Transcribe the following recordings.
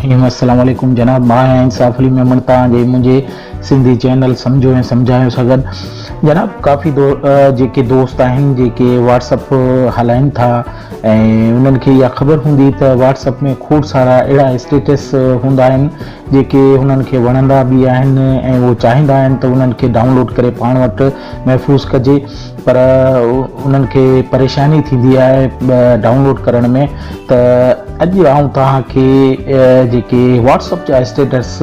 रहीम। अस्सलाम वालेकुम जनाब, मां इंसाफ अली मेमन तव्हांजे मुंहिंजे सिंधी चैनल सम्झो ऐं सम्झायो सघनि। जनाब काफ़ी जेके दोस्त आहिनि जेके व्हाट्सअप हलाइनि था ऐं उन्हनि खे इहा ख़बर हूंदी त व्हाट्सअप में खोड़ सारा अहिड़ा स्टेटस हूंदा आहिनि जेके हुननि खे वणंदा बि आहिनि ऐं उहो चाहींदा आहिनि त उन्हनि खे डाउनलोड करे पाण वटि महफ़ूज़ कजे, पर उन्हनि खे परेशानी थींदी आहे डाउनलोड करण में। त अॼु आऊं तव्हांखे जेके व्हाट्सअप जा स्टेटस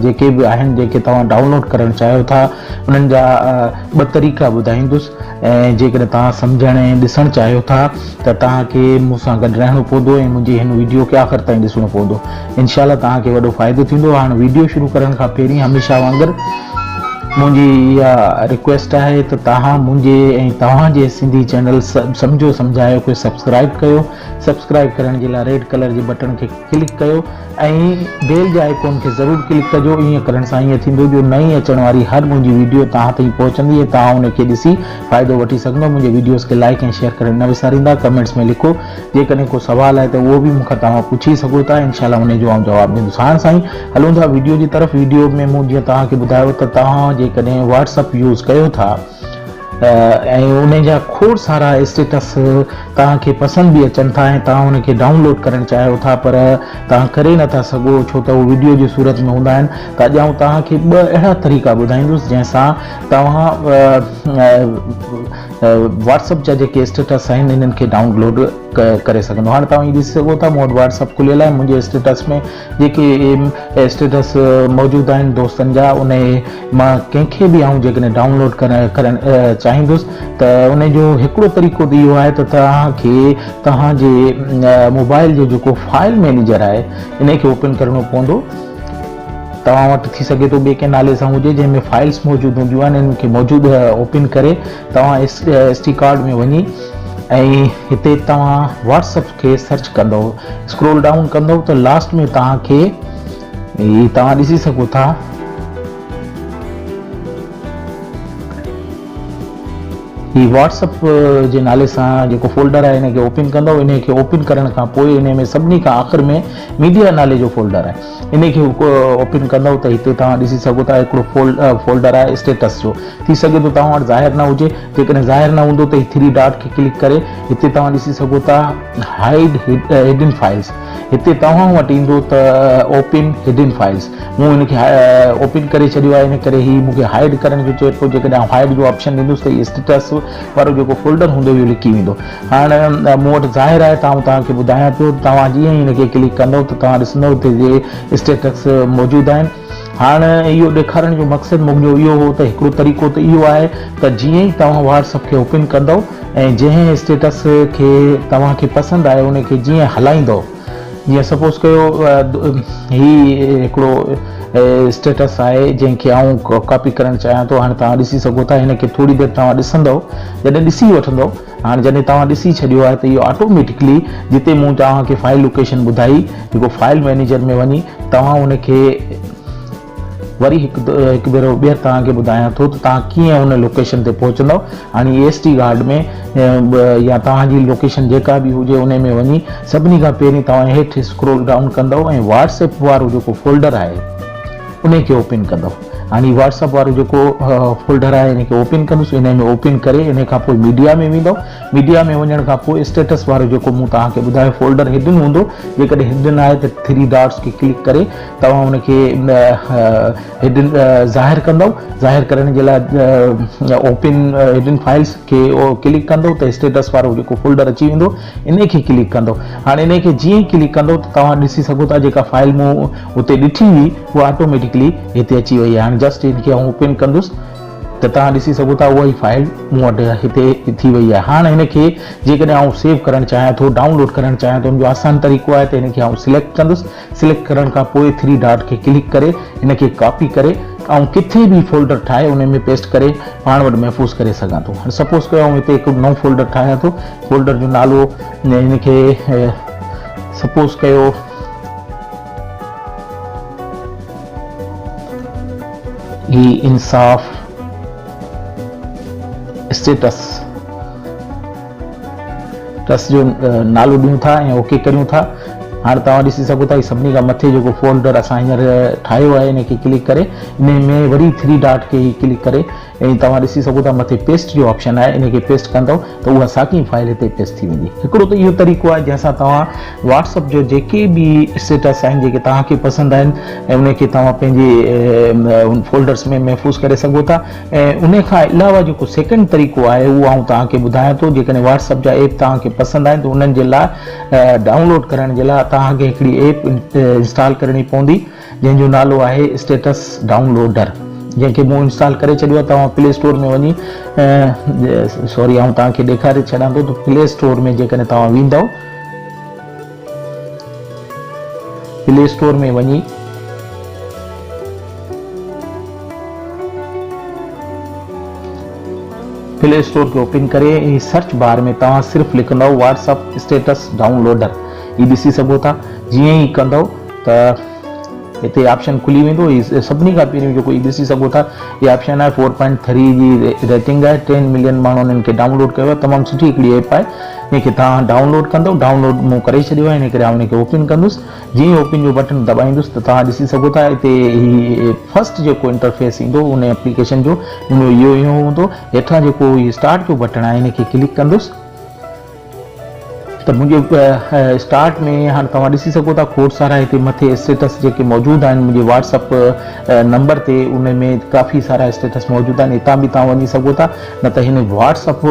जेके बि आहिनि जेके तव्हां डाउनलोड करणु चाहियो था उन्हनि जा ॿ तरीक़ा ॿुधाईंदुसि, ऐं जेकॾहिं तव्हां सम्झणु ऐं ॾिसणु चाहियो था त तव्हांखे मूंसां गॾु रहणो पवंदो ऐं मुंहिंजी हिन वीडियो खे आख़िर ताईं ॾिसणो पवंदो। इनशाला तव्हांखे वॾो फ़ाइदो थींदो। हाणे वीडियो शुरू करण खां पहिरीं हमेशह वांगुरु मुंहिंजी इहा रिक्वेस्ट आहे त तव्हां मुंहिंजे ऐं तव्हांजे सिंधी चैनल सम्झो सम्झायो खे सब्सक्राइब कयो। सब्सक्राइब करण जे लाइ रेड कलर जे बटन खे क्लिक कयो ऐं बेल जे आइकॉन खे ज़रूरु क्लिक कजो। ईअं करण सां ईअं थींदो जो नई अचण वारी हर मुंहिंजी वीडियो तव्हां ताईं पहुचंदी ऐं तव्हां उनखे ॾिसी फ़ाइदो वठी सघंदो। मुंहिंजे वीडियोज़ खे लाइक ऐं शेयर करणु न विसारींदा। कमेंट्स में लिखो, जेकॾहिं को सुवाल आहे त उहो बि मूंखां तव्हां पुछी सघो था, इनशाला उनजो आउं जवाबु ॾींदुसि। हाणे साईं हलूं था वीडियो जी तरफ़। वीडियो में मूं जीअं तव्हांखे ॿुधायो त तव्हां जेकॾहिं व्हाट्सअप यूज़ कयो था ऐं उन जा खोड़ सारा स्टेटस तव्हांखे पसंदि बि अचनि था ऐं तव्हां उनखे डाउनलोड करणु चाहियो था, पर तव्हां करे नथा सघो छो त उहो वीडियो जी सूरत में हूंदा आहिनि। त अॼु आऊं तव्हांखे ॿ अहिड़ा तरीक़ा ॿुधाईंदुसि जंहिंसां तव्हां व्हाट्सअप जा जेके स्टेटस आहिनि इन्हनि खे डाउनलोड करे सघंदो। हाणे तव्हां ॾिसी सघो था मूं वटि व्हाट्सअप खुलियल आहे। मुंहिंजे स्टेटस में जेके स्टेटस मौजूदु आहिनि दोस्तनि जा, उन मां कंहिंखे बि आऊं जेकॾहिं डाउनलोड करणु चाहींदुसि त उनजो हिकिड़ो तरीक़ो त इहो आहे त तव्हांखे तव्हांजे मोबाइल जो जेको फाइल मैनेजर आहे इन खे ओपन करणो पवंदो। तव्हां वटि थी सघे थो ॿिए कंहिं नाले सां हुजे जंहिंमें फाइल्स मौजूदु हूंदियूं आहिनि, इन्हनि खे मौजूदु ओपन करे तव्हां SD कार्ड में वञी ऐं हिते तव्हां व्हाट्सअप खे सर्च कंदव, स्क्रोल डाउन कंदव त लास्ट में तव्हांखे तव्हां ॾिसी सघो था ही व्हाट्सअप जे नाले सां जेको फोल्डर आहे इनखे ओपन कंदव। इन खे ओपन करण खां पोइ इन में सभिनी खां आख़िर में मीडिया नाले जो फोल्डर आहे, इन खे ओपन कंदव त हिते तव्हां ॾिसी सघो था हिकिड़ो फोल्डर आहे स्टेटस जो। थी सघे थो तव्हां वटि ज़ाहिर न हुजे, जेकॾहिं ज़ाहिर न हूंदो त 3 डॉट खे क्लिक करे हिते तव्हां ॾिसी सघो था हाइड हिडन फाइल्स। हिते तव्हां वटि ईंदो त ओपन हिडन फाइल्स। मूं हिनखे ओपन करे छॾियो आहे, इन करे ही मूंखे हाइड करण जो चए पियो। जेकॾहिं हाइड जो ऑप्शन ॾींदुसि त स्टेटस वारो जेको फोल्डर हूंदो इहो लिकी वेंदो। हाणे मूं वटि ज़ाहिर आहे तव्हांखे ॿुधायां पियो, तव्हां जीअं ई हिनखे क्लिक कंदव त तव्हां ॾिसंदव त स्टेटस मौजूदु आहिनि। हाणे इहो ॾेखारण जो मक़सदु मुंहिंजो इहो हो त हिकिड़ो तरीक़ो त इहो आहे त जीअं ई तव्हां व्हाट्सअप खे ओपन कंदव ऐं जंहिं स्टेटस खे तव्हांखे पसंदि आहे उनखे जीअं हलाईंदव, जीअं सपोज़ कयो ही हिकिड़ो स्टेटस आहे जंहिंखे आऊं कॉपी करणु चाहियां थो। हाणे तव्हां ॾिसी सघो था हिनखे थोरी देरि तव्हां ॾिसंदव, जॾहिं ॾिसी वठंदव। हाणे जॾहिं तव्हां ॾिसी छॾियो आहे त इहो ऑटोमेटिकली जिते मूं तव्हांखे फाइल लोकेशन ॿुधाई जेको फाइल मैनेजर में वञी तव्हां उनखे वरी हिकु भेरो ॿीहर तव्हांखे ॿुधायां थो त तव्हां कीअं हुन लोकेशन ते पहुचंदव। हाणे SD कार्ड में या तव्हांजी लोकेशन जेका बि हुजे उन में वञी सभिनी खां पहिरीं तव्हां हेठि स्क्रोल डाउन कंदव ऐं व्हाट्सएप वारो जेको फोल्डर आहे उनखे ओपन कंदव। हाणे व्हाट्सअप वारो जेको फोल्डर आहे इनखे ओपन कंदुसि। इन में ओपन करे इन खां पोइ मीडिया में वेंदव। मीडिया में वञण खां पोइ स्टेटस वारो जेको मूं तव्हांखे ॿुधायो फोल्डर हिडन हूंदो, जेकॾहिं हिडन आहे त 3 डॉट्स खे क्लिक करे तव्हां उनखे हिडन ज़ाहिर कंदव। ज़ाहिर करण जे लाइ ओपन हिडन फाइल्स खे क्लिक कंदव त स्टेटस वारो जेको फोल्डर अची वेंदो, इन खे क्लिक कंदव। हाणे इन खे जीअं ई क्लिक कंदव त तव्हां ॾिसी सघो था जेका फाइल मूं उते ॾिठी हुई उहा ऑटोमेटिकली हिते अची वई आहे। हाणे जस्ट इनखे आउं ओपन कंदुसि त तव्हां ॾिसी सघो था उहा ई फाइल मूं वटि हिते थी वई आहे। हाणे हिनखे जेकॾहिं आउं सेव करणु चाहियां थो, डाउनलोड करणु चाहियां थो, मुंहिंजो आसान तरीक़ो आहे त हिनखे आउं सिलेक्ट कंदुसि। सिलेक्ट करण खां पोइ 3 डॉट खे क्लिक करे हिनखे कॉपी करे ऐं किथे बि फोल्डर ठाहे उन में पेस्ट करे पाण वटि महफ़ूज़ करे सघां थो। हाणे सपोज़ कयो आउं हिते हिकु नओं फोल्डर ठाहियां थो। फोल्डर जो नालो हिनखे सपोज़ कयो ही इंसाफ स्टेटस जो नालो ॾियूं था ऐं ओके करियूं था। हाणे तव्हां ॾिसी सघो था सभिनी खां मथे जेको फोल्डर असां हींअर ठाहियो आहे इनखे क्लिक करे इन में वरी 3 डॉट खे क्लिक करे ऐं तव्हां ॾिसी सघो था मथे पेस्ट जो ऑप्शन आहे इनखे पेस्ट कंदव त उहा साॻी फाइल हिते पेस्ट थी वेंदी। हिकिड़ो त इहो तरीक़ो आहे जंहिंसां तव्हां व्हाट्सअप जो जेके बि स्टेटस आहिनि जेके तव्हांखे पसंदि आहिनि ऐं उनखे तव्हां पंहिंजे फोल्डर्स में महफ़ूज़ करे सघो था। ऐं उन खां अलावा जेको सेकेंड तरीक़ो आहे उहो आउं तव्हांखे ॿुधायां थो। जेकॾहिं व्हाट्सअप जा ऐप तव्हांखे पसंदि आहिनि त उन्हनि जे लाइ डाउनलोड करण जे लाइ तव्हांखे हिकिड़ी ऐप इंस्टॉल करणी पवंदी जंहिंजो नालो आहे स्टेटस डाउनलोडर, जंहिंखे मूं इंस्टॉल करे छॾियो आहे। तव्हां प्ले स्टोर में वञी सॉरी आउं तव्हांखे ॾेखारे छॾां थो त प्ले स्टोर में जेकॾहिं तव्हां वेंदव, प्ले स्टोर में वञी प्ले स्टोर खे ओपन करे सर्च बार में तव्हां सिर्फ़ु लिखंदव व्हाट्सअप स्टेटस डाउनलोडर, ही ॾिसी सघो था। जीअं ई कंदव त हिते ऑप्शन खुली वेंदो। सभिनी खां पहिरियों जेको ॾिसी सघो था इहा ऑप्शन आहे 4.3 जी रेटिंग आहे, 10 मिलियन माण्हुनि हिन खे डाउनलोड कयो आहे। तमामु सुठी हिकिड़ी ऐप आहे, हिनखे तव्हां डाउनलोड कंदव। डाउनलोड मूं करे छॾियो आहे, हिन करे आउं हिनखे ओपन कंदुसि। जीअं ओपन जो बटन दॿाईंदुसि त तव्हां ॾिसी सघो था हिते ही फस्ट जेको इंटरफेस ईंदो उन एप्लीकेशन जो इहो हूंदो। हेठां जेको स्टार्ट जो बटन आहे हिनखे क्लिक कंदुसि त मुंहिंजे स्टार्ट में हाणे तव्हां ॾिसी सघो था खोड़ सारा हिते मथे स्टेटस जेके मौजूदु आहिनि मुंहिंजे व्हाट्सअप नंबर ते, उन में काफ़ी सारा स्टेटस मौजूदु आहिनि। हितां बि तव्हां वञी सघो था, न त हिन व्हाट्सअप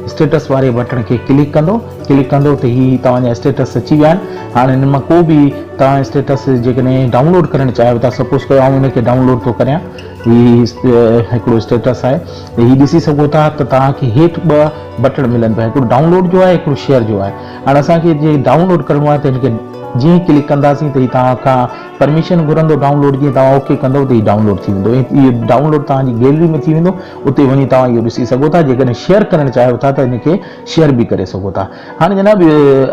स्टेटस वारे बटन खे क्लिक कंदो त ही तव्हांजा स्टेटस अची विया आहिनि। हाणे हिन मां को बि तव्हां स्टेटस जेकॾहिं डाउनलोड करणु चाहियो था, सपोज़ कयो आउं हिनखे डाउनलोड थो करियां, ही हिकिड़ो स्टेटस आहे, ही ॾिसी सघो था त तव्हांखे हेठि 2 बटन मिलनि पिया, हिकिड़ो डाउनलोड जो आहे, हिकिड़ो शेयर जो आहे। हाणे असांखे जे डाउनलोड करिणो आहे त हिनखे जीअं क्लिक कंदासीं त ही तव्हां खां परमिशन घुरंदो डाउनलोड, जीअं तव्हां ओके कंदव त ही डाउनलोड थी वेंदो। इहो डाउनलोड तव्हांजी गैलरी में थी वेंदो, उते वञी तव्हां इहो ॾिसी सघो था। जेकॾहिं शेयर करणु चाहियो था त हिनखे शेयर बि करे सघो था। हाणे जनाब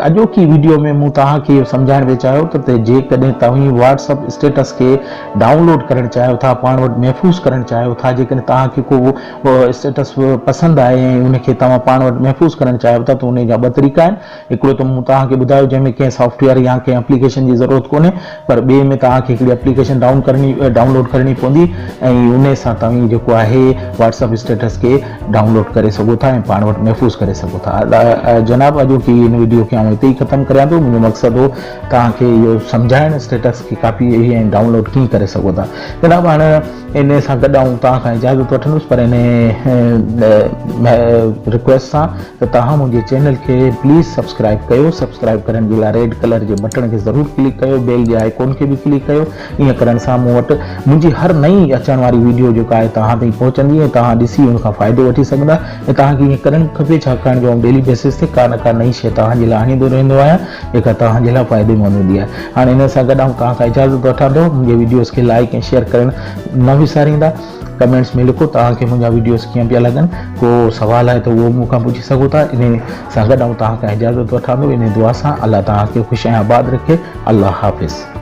अॼोकी वीडियो में मूं तव्हांखे सम्झाइण वेई चाहियो त जेकॾहिं तव्हां व्हाट्सअप स्टेटस खे डाउनलोड करणु चाहियो था, पाण वटि महफ़ूज़ करणु चाहियो था, जेकॾहिं तव्हांखे को स्टेटस पसंदि आहे ऐं उनखे तव्हां पाण वटि महफ़ूज़ करणु चाहियो था त उन जा 2 तरीक़ा आहिनि। हिकिड़ो त मूं तव्हांखे ॿुधायो जंहिंमें कंहिं सॉफ्टवेयर या कंहिं एप्लीकेशन जी ज़रूरत कोन्हे, पर ॿिए में तव्हांखे हिकिड़ी एप्लीकेशन डाउनलोड करणी पवंदी ऐं उन सां तव्हां जेको आहे व्हाट्सअप स्टेटस खे डाउनलोड करे सघो था ऐं पाण वटि महफ़ूज़ करे सघो था। जनाब अॼोकी हिन वीडियो खे आउं हिते ई ख़तमु करियां थो। मुंहिंजो मक़सदु हो तव्हांखे इहो सम्झाइण स्टेटस खे काफ़ी ऐं डाउनलोड कीअं करे सघो था। जनाब हाणे इन सां गॾु आउं तव्हां खां इजाज़त वठंदुसि, पर इन रिक्वेस्ट सां त तव्हां मुंहिंजे चैनल खे प्लीज़ सब्सक्राइब कयो। सब्सक्राइब करण जे लाइ रेड कलर जे बटन खे ज़रूरु क्लिक कयो, बेल जे आइकॉन खे बि क्लिक कयो। ईअं करण सां मूं वटि मुंहिंजी हर नई अचण वारी वीडियो जेका आहे तव्हां ताईं पहुचंदी ऐं तव्हां ॾिसी उन खां फ़ाइदो वठी सघंदा। ऐं तव्हांखे ईअं करणु खपे, छाकाणि जो डेली बेसिस ते का न का नई शइ तव्हांजे लाइ आणींदो रहंदो आहियां, जेका तव्हांजे लाइ फ़ाइदेमंद हूंदी आहे। हाणे इन सां गॾु आउं तव्हां खां इजाज़त वठां थो। मुंहिंजे वीडियोज़ खे लाइक ऐं शेयर करणु न विसारींदा। कमेंट्स में लिखो तव्हांखे मुंहिंजा वीडियोज़ कीअं पिया लॻनि, को सुवाल आहे त उहो मूंखां पुछी सघो था। इन सां गॾु आउं तव्हां खां इजाज़त वठां थो इन दुआ सां। अल्लाह तव्हांखे ख़ुशि ऐं आबाद रखे। अल्लाह हाफ़िज़।